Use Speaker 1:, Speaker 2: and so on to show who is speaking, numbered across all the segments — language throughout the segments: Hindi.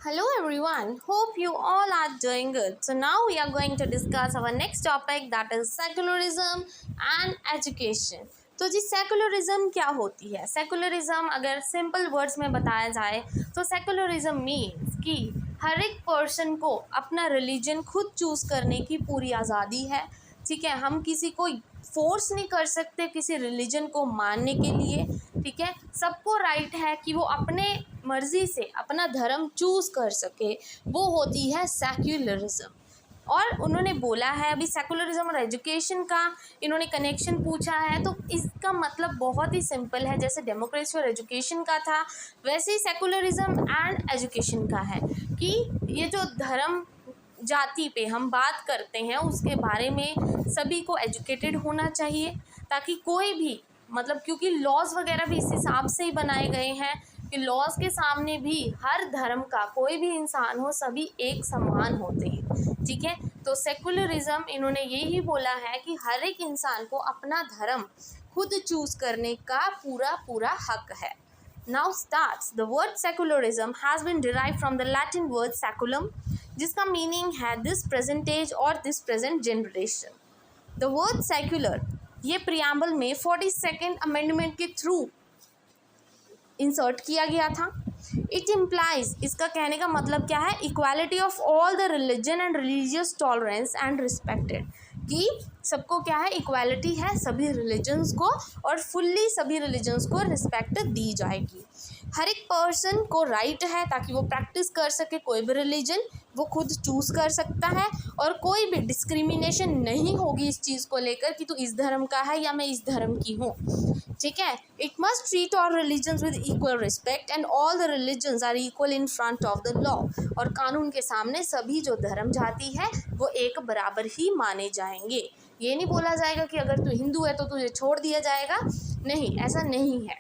Speaker 1: Hello everyone, hope you all are doing good. So now we are going to discuss our next topic, that is secularism and education. तो जी सेकुलरिज्म क्या होती है? सेकुलरिज्म अगर सिंपल वर्ड्स में बताया जाए तो सेकुलरिज्म मीन्स कि हर एक पर्सन को अपना रिलीजन खुद चूज़ करने की पूरी आज़ादी है। ठीक है, हम किसी को फोर्स नहीं कर सकते किसी रिलीजन को मानने के लिए। ठीक है, सबको राइट है कि वो अपने मर्जी से अपना धर्म चूज़ कर सके, वो होती है सेक्युलरिज्म। और उन्होंने बोला है अभी सेकुलरिज्म और एजुकेशन का इन्होंने कनेक्शन पूछा है, तो इसका मतलब बहुत ही सिंपल है। जैसे डेमोक्रेसी और एजुकेशन का था, वैसे ही सेकुलरिज्म एंड एजुकेशन का है कि ये जो धर्म जाति पे हम बात करते हैं उसके बारे में सभी को एजुकेटेड होना चाहिए, ताकि कोई भी मतलब क्योंकि लॉज वगैरह भी इस हिसाब से ही बनाए गए हैं कि लॉज के सामने भी हर धर्म का कोई भी इंसान हो, सभी एक समान होते हैं। ठीक है, तो सेकुलरिज्म इन्होंने यही बोला है कि हर एक इंसान को अपना धर्म खुद चूज करने का पूरा पूरा हक है। Now starts. The word secularism has been derived from the Latin word saculum, जिसका मीनिंग है दिस प्रेजेंट एज और this present generation. The word secular ये प्रियम्बल में 42nd अमेंडमेंट के थ्रू इंसर्ट किया गया था। इट इम्प्लाइज, इसका कहने का मतलब क्या है, equality of all the religion and religious tolerance and respected, कि सबको क्या है, इक्वालिटी है सभी रिलीजन्स को और फुल्ली सभी रिलीजन्स को रिस्पेक्ट दी जाएगी। हर एक पर्सन को राइट है ताकि वो प्रैक्टिस कर सके कोई भी रिलीजन, वो खुद चूज़ कर सकता है और कोई भी डिस्क्रिमिनेशन नहीं होगी इस चीज़ को लेकर कि तू इस धर्म का है या मैं इस धर्म की हूँ। ठीक है, it must treat all religions with equal respect and all the religions are equal in front of the law, और कानून के सामने सभी जो धर्म जाति है वो एक बराबर ही माने जाएंगे। ये नहीं बोला जाएगा कि अगर तू हिंदू है तो तुझे छोड़ दिया जाएगा, नहीं, ऐसा नहीं है।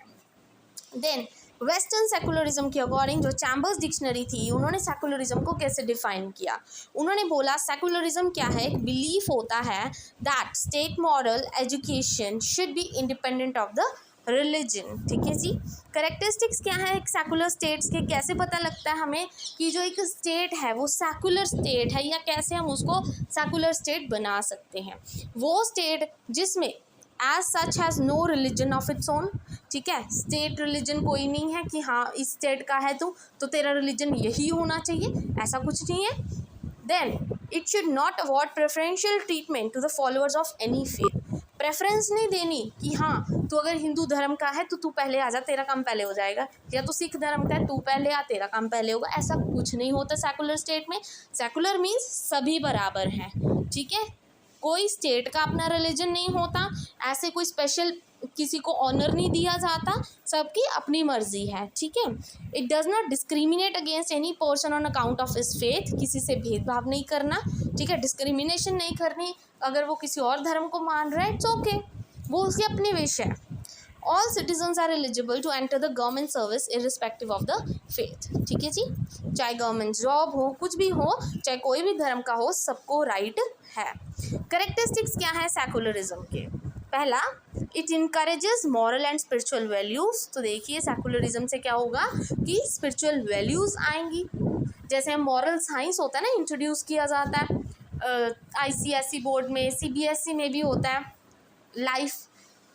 Speaker 1: देन वेस्टर्न सेकुलरिज्म के अकॉर्डिंग जो चैम्बर्स डिक्शनरी थी, उन्होंने सेकुलरिज्म को कैसे डिफाइन किया। उन्होंने बोला सेकुलरिज्म क्या है, एक बिलीफ होता है that state moral education should be independent of the religion. ठीक है जी, करेक्टरिस्टिक्स क्या है एक सेकुलर स्टेट्स के, कैसे पता लगता है हमें कि जो एक स्टेट है वो सेकुलर स्टेट है, या कैसे हम उसको सेकुलर स्टेट बना सकते हैं। वो स्टेट जिसमें as such has no religion of its own. ठीक है, स्टेट रिलीजन कोई नहीं है कि हाँ इस स्टेट का है तो तेरा रिलीजन यही होना चाहिए, ऐसा कुछ नहीं है। Then it should not award preferential treatment to the followers of any faith, preference नहीं देनी कि हाँ तू अगर हिंदू धर्म का है तो तू पहले आ जा, तेरा काम पहले हो जाएगा, या तो सिख धर्म का है तू पहले आ, तेरा काम पहले होगा, ऐसा कुछ नहीं होता सेकुलर स्टेट में। सेकुलर मीन्स सभी बराबर हैं। ठीक है, कोई स्टेट का अपना रिलीजन नहीं होता, ऐसे कोई स्पेशल किसी को ऑनर नहीं दिया जाता, सबकी अपनी मर्जी है। ठीक है, it does not discriminate against any person on account of his faith, किसी से भेदभाव नहीं करना। ठीक है, डिस्क्रिमिनेशन नहीं करनी, अगर वो किसी और धर्म को मान रहा है इट्स ओके, वो उसकी अपनी विश है। All citizens are eligible to enter the government service irrespective of the faith. ठीक है जी, चाहे गवर्नमेंट जॉब हो, कुछ भी हो, चाहे कोई भी धर्म का हो, सबको राइट है। करेक्टरिस्टिक्स क्या है सेकुलरिज्म के, पहला it encourages moral and spiritual values. तो देखिए सेकुलरिज्म से क्या होगा कि स्पिरिचुअल वैल्यूज़ आएंगी, जैसे मॉरल साइंस होता है ना, इंट्रोड्यूस किया जाता है ICSE बोर्ड में, CBSE में भी होता है, लाइफ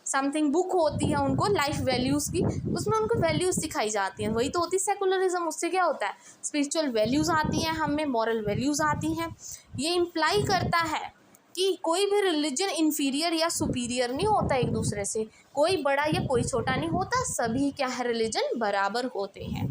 Speaker 1: समथिंग बुक होती है उनको लाइफ वैल्यूज़ की, उसमें उनको वैल्यूज़ सिखाई जाती हैं, वही तो होती है सेकुलरिज्म। उससे क्या होता है, स्पिरिचुअल वैल्यूज़ आती हैं, हमें मॉरल वैल्यूज़ आती हैं। ये इम्प्लाई करता है कि कोई भी रिलीजन इन्फीरियर या सुपीरियर नहीं होता एक दूसरे से, कोई बड़ा या कोई छोटा नहीं होता, सभी क्या है रिलीजन बराबर होते हैं।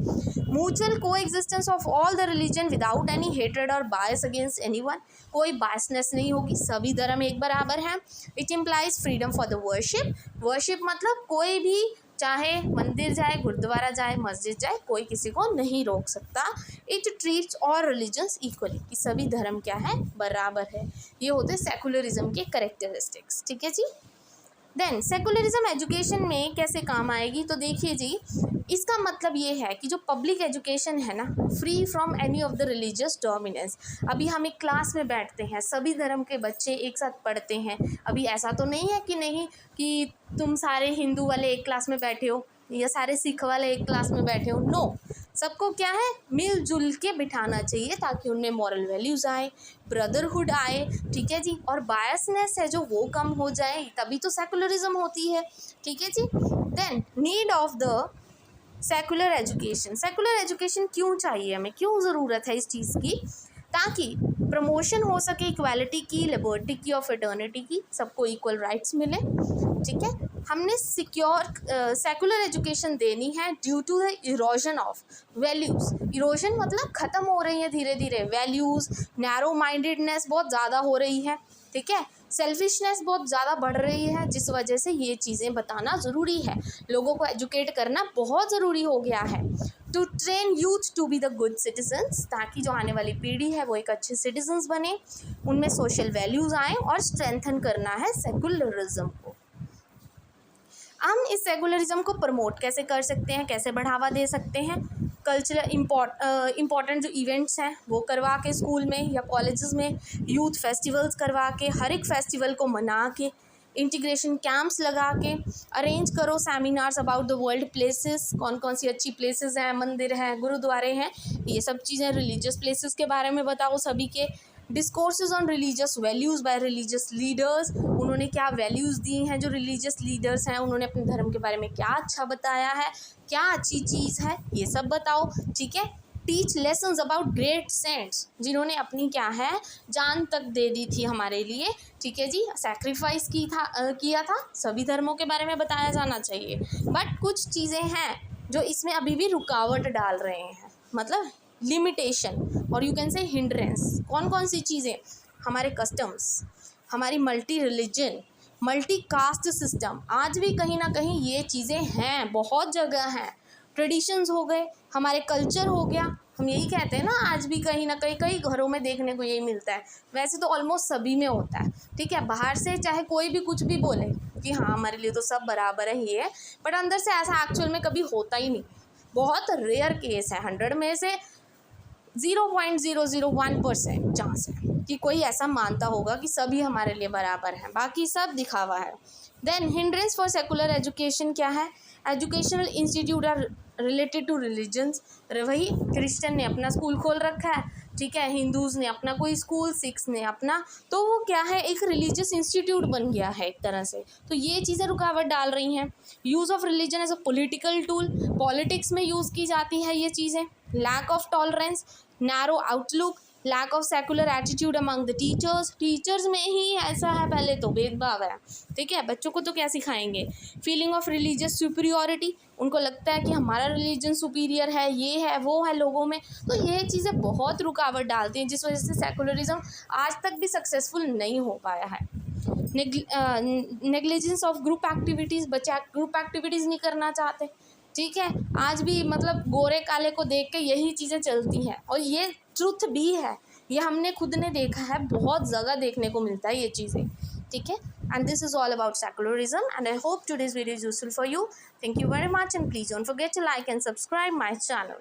Speaker 1: म्यूचुअल को existence of all the religion without any hatred और बायस अगेंस्ट एनीवन, कोई बायसनेस नहीं होगी, सभी धर्म एक बराबर हैं। It implies freedom for the worship, worship मतलब कोई भी चाहे मंदिर जाए, गुरुद्वारा जाए, मस्जिद जाए, कोई किसी को नहीं रोक सकता। It treats all religions equally, कि सभी धर्म क्या है बराबर है। ये होते सेकुलरिज्म के करेक्टरिस्टिक्स। ठीक है जी, देन सेकुलरिज्म एजुकेशन में कैसे काम आएगी, तो देखिए जी इसका मतलब ये है कि जो पब्लिक एजुकेशन है ना, free from any of the religious dominance. अभी हम एक क्लास में बैठते हैं, सभी धर्म के बच्चे एक साथ पढ़ते हैं, अभी ऐसा तो नहीं है कि नहीं कि तुम सारे हिंदू वाले एक क्लास में बैठे हो या सारे सिख वाले एक क्लास में बैठे हो, नो, सबको क्या है, मिलजुल के बिठाना चाहिए ताकि उनमें मॉरल वैल्यूज़ आए, ब्रदरहुड आए, ठीक है जी, और बायसनेस है जो वो कम हो जाए, तभी तो सेकुलरिज्म होती है, ठीक है जी। Then need of the secular education, secular education क्यों चाहिए हमें, क्यों ज़रूरत है इस चीज़ की, ताकि प्रमोशन हो सके इक्वालिटी की, लिबर्टी की और फ्रेटर्निटी की, सबको इक्वल राइट्स मिले, ठीक है। हमने सिक्योर सेकुलर एजुकेशन देनी है due to the erosion of values, erosion मतलब ख़त्म हो रही है धीरे धीरे वैल्यूज़, नैरो माइंडेडनेस बहुत ज़्यादा हो रही है, ठीक है, सेल्फिशनेस बहुत ज़्यादा बढ़ रही है, जिस वजह से ये चीज़ें बताना ज़रूरी है, लोगों को एजुकेट करना बहुत ज़रूरी हो गया है। To train youth to be the good citizens, ताकि जो आने वाली पीढ़ी है वो एक अच्छे सिटीजन्स बने, उनमें सोशल वैल्यूज़ आएँ, और स्ट्रेंथन करना है सेकुलरिज्म को। हम इस सेकुलरिज्म को प्रमोट कैसे कर सकते हैं, कैसे बढ़ावा दे सकते हैं, कल्चरल इम्पॉर्टेंट जो इवेंट्स हैं वो करवा के स्कूल में या कॉलेजेस में, यूथ फेस्टिवल्स करवा के, हर एक फेस्टिवल को मना के, इंटीग्रेशन कैंप्स लगा के, अरेंज करो seminars about the world places, कौन कौन सी अच्छी प्लेसेस हैं, मंदिर हैं, गुरुद्वारे हैं, ये सब चीज़ें, रिलीजियस प्लेसेस के बारे में बताओ सभी के, discourses on religious values by religious leaders, उन्होंने क्या वैल्यूज़ दी हैं, जो रिलीजियस लीडर्स हैं उन्होंने अपने धर्म के बारे में क्या अच्छा बताया है, क्या अच्छी चीज़ है, ये सब बताओ, ठीक है। Teach lessons about great saints, जिन्होंने अपनी क्या है जान तक दे दी थी हमारे लिए, ठीक है जी, सैक्रिफाइस किया था, सभी धर्मों के बारे में बताया जाना चाहिए। बट कुछ चीज़ें हैं जो इसमें अभी भी रुकावट डाल रहे हैं, मतलब लिमिटेशन, और यू कैन से हिंड्रेंस। कौन कौन सी चीज़ें, हमारे कस्टम्स, हमारी multi religion, multi caste system, आज भी कहीं ना कहीं ये चीज़ें हैं, बहुत जगह हैं, ट्रेडिशंस हो गए, हमारे कल्चर हो गया, हम यही कहते हैं ना, आज भी कहीं ना कहीं कई घरों में देखने को यही मिलता है, वैसे तो ऑलमोस्ट सभी में होता है, ठीक है, बाहर से चाहे कोई भी कुछ भी बोले कि हाँ हमारे लिए तो सब बराबर है ये है, बट अंदर से ऐसा एक्चुअल में कभी होता ही नहीं, बहुत रेयर केस है, 100 में से 0.001% चांस है कि कोई ऐसा मानता होगा कि सभी हमारे लिए बराबर हैं, बाकी सब दिखावा है। Then hindrance for secular education क्या है, educational institute are related to religions, वही क्रिश्चियन ने अपना स्कूल खोल रखा है, ठीक है, हिंदूज़ ने अपना कोई स्कूल, सिख्स ने अपना, तो वो क्या है एक रिलीजियस इंस्टीट्यूट बन गया है एक तरह से, तो ये चीज़ें रुकावट डाल रही हैं। Use of religion as a political tool, politics में यूज़ की जाती है ये चीज़ें। Lack of tolerance, narrow outlook, lack of secular attitude among the teachers में ही ऐसा है, पहले तो भेदभाव है, ठीक है, बच्चों को तो क्या सिखाएंगे। फीलिंग ऑफ रिलीजियस सुपीरियॉरिटी, उनको लगता है कि हमारा रिलीजन सुपीरियर है, ये है वो है लोगों में, तो ये चीज़ें बहुत रुकावट डालती हैं, जिस वजह से सेकुलरिज्म आज तक भी सक्सेसफुल नहीं हो पाया है। नेग्लिजेंस ऑफ ग्रुप एक्टिविटीज़, बच्चे ग्रुप एक्टिविटीज़ नहीं करना चाहते, ठीक है, आज भी मतलब गोरे काले को देख के यही चीज़ें चलती हैं, और ये ट्रुथ भी है, ये हमने खुद ने देखा है, बहुत जगह देखने को मिलता है ये चीज़ें, ठीक है। And this is all about secularism, and I hope today's video is useful for you. Thank you very much, and please don't forget to like and subscribe my channel.